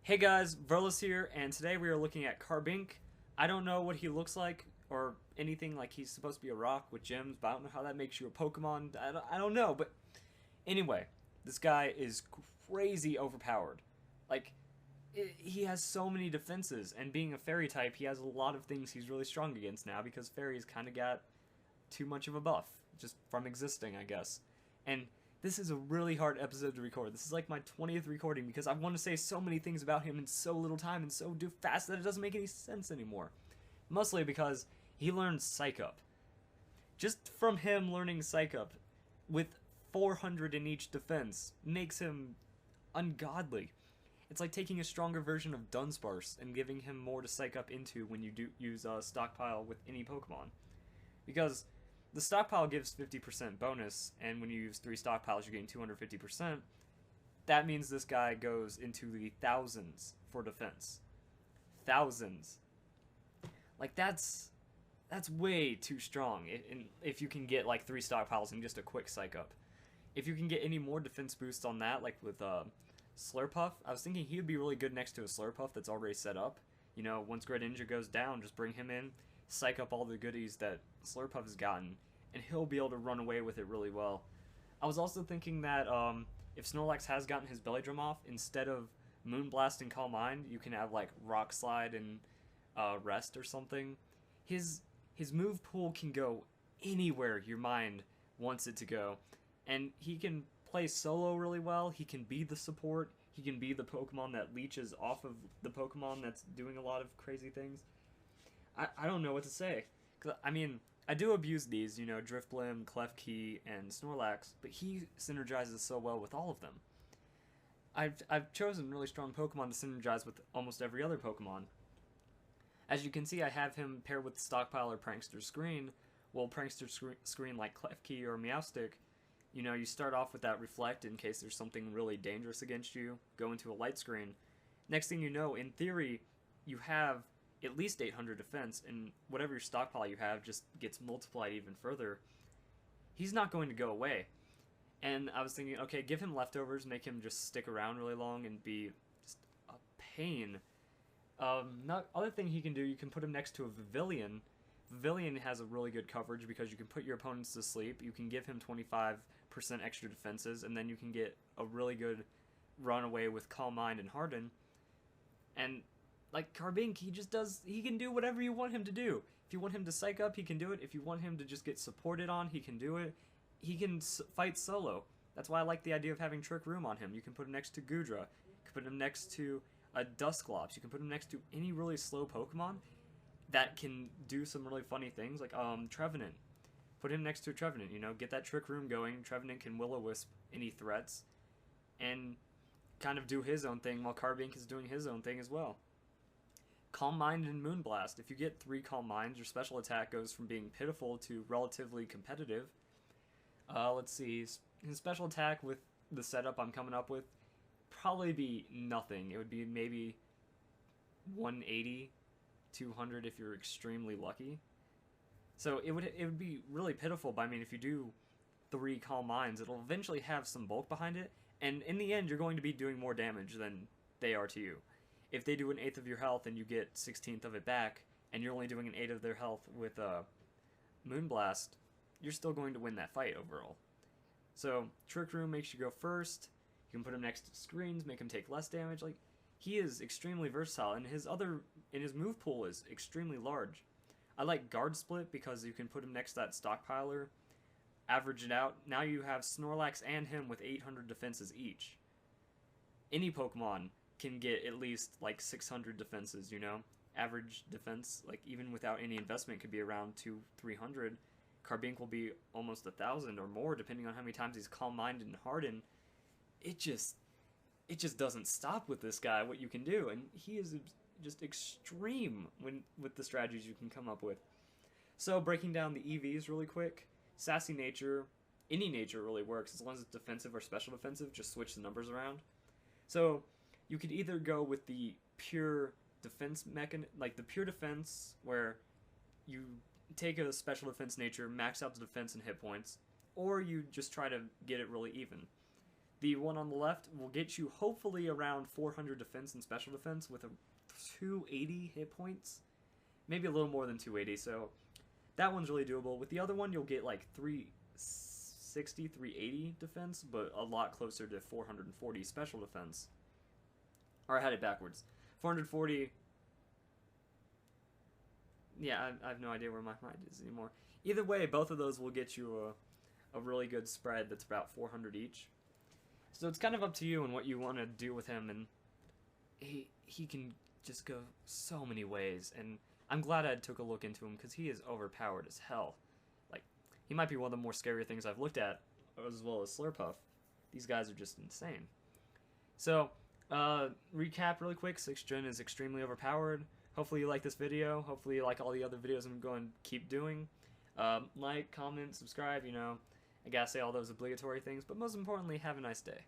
Hey guys, Verlis here, and today we are looking at Carbink. I don't know what he looks like, or anything. Like, he's supposed to be a rock with gems, but I don't know how that makes you a Pokemon. I don't know, but anyway, this guy is crazy overpowered. Like, he has so many defenses, and being a fairy type, he has a lot of things he's really strong against now, because fairies kind of got too much of a buff, just from existing, I guess. And this is a really hard episode to record. This is like my 20th recording because I want to say so many things about him in so little time and so do fast that it doesn't make any sense anymore. Mostly because he learned Psych Up. Just from him learning Psych Up with 400 in each defense makes him ungodly. It's like taking a stronger version of Dunsparce and giving him more to Psych Up into when you do use Stockpile with any Pokemon. Because the stockpile gives 50% bonus, and when you use 3 stockpiles, you're getting 250%. That means this guy goes into the thousands for defense. Thousands. Like, that's way too strong if you can get, like, 3 stockpiles and just a quick Psych Up. If you can get any more defense boosts on that, like with Slurpuff, I was thinking he would be really good next to a Slurpuff that's already set up. You know, once Greninja goes down, just bring him in, psych up all the goodies that Slurpuff has gotten, and he'll be able to run away with it really well. I was also thinking that if Snorlax has gotten his Belly Drum off, instead of Moonblast and Calm Mind, you can have like Rock Slide and Rest or something. His move pool can go anywhere your mind wants it to go, and he can play solo really well. He can be the support. He can be the Pokemon that leeches off of the Pokemon that's doing a lot of crazy things. I don't know what to say. Cause, I mean, I do abuse these, you know, Drifblim, Klefki, and Snorlax, but he synergizes so well with all of them. I've chosen really strong Pokemon to synergize with almost every other Pokemon. As you can see, I have him paired with Stockpile or Prankster Screen. Well, Prankster Screen like Klefki or Meowstic, you know, you start off with that Reflect in case there's something really dangerous against you, go into a Light Screen. Next thing you know, in theory, you have at least 800 defense, and whatever your stockpile you have just gets multiplied even further. He's not going to go away. And I was thinking, okay, give him leftovers, make him just stick around really long and be just a pain. Other thing he can do, you can put him next to a Vivillon. Vivillon has a really good coverage because you can put your opponents to sleep, you can give him 25% extra defenses, and then you can get a really good runaway with Calm Mind and Harden. And like Carbink, he can do whatever you want him to do. If you want him to psych up, he can do it. If you want him to just get supported on, he can do it. He can fight solo. That's why I like the idea of having Trick Room on him. You can put him next to Gudra. You can put him next to a Dusclops. You can put him next to any really slow Pokemon that can do some really funny things, like Trevenant. Put him next to a Trevenant, you know, get that Trick Room going. Trevenant can Will-O-Wisp any threats, and kind of do his own thing while Carbink is doing his own thing as well. Calm Mind and Moonblast. If you get 3 Calm Minds, your special attack goes from being pitiful to relatively competitive. Let's see. His special attack with the setup I'm coming up with probably be nothing. It would be maybe 180, 200 if you're extremely lucky. So it would be really pitiful, but I mean, if you do 3 Calm Minds, it'll eventually have some bulk behind it, and in the end, you're going to be doing more damage than they are to you. If they do an 1/8 of your health and you get 1/16 of it back, and you're only doing an 1/8 of their health with Moonblast, you're still going to win that fight overall. So Trick Room makes you go first. You can put him next to screens, make him take less damage. Like, he is extremely versatile, and his move pool is extremely large. I like Guard Split because you can put him next to that Stockpiler, average it out. Now you have Snorlax and him with 800 defenses each. Any Pokemon can get at least like 600 defenses, you know? Average defense, like even without any investment, could be around 200-300. Carbink will be almost 1,000 or more, depending on how many times he's Calm Minded and Hardened. It just doesn't stop with this guy, what you can do, and he is just extreme with the strategies you can come up with. So breaking down the EVs really quick, Sassy Nature, any nature really works, as long as it's defensive or special defensive, just switch the numbers around. So you could either go with the pure defense like the pure defense, where you take a special defense nature, max out the defense and hit points, or you just try to get it really even. The one on the left will get you hopefully around 400 defense and special defense with a 280 hit points. Maybe a little more than 280, so that one's really doable. With the other one, you'll get like 360, 380 defense, but a lot closer to 440 special defense. Or I had it backwards. 440... Yeah, I have no idea where my mind is anymore. Either way, both of those will get you a really good spread that's about 400 each. So it's kind of up to you and what you want to do with him, and he can just go so many ways, and I'm glad I took a look into him because he is overpowered as hell. Like, he might be one of the more scary things I've looked at, as well as Slurpuff. These guys are just insane. So, recap really quick, 6th Gen is extremely overpowered. Hopefully you like this video. Hopefully you like all the other videos I'm going to keep doing. Like, comment, subscribe, you know. I gotta say all those obligatory things, but most importantly, have a nice day.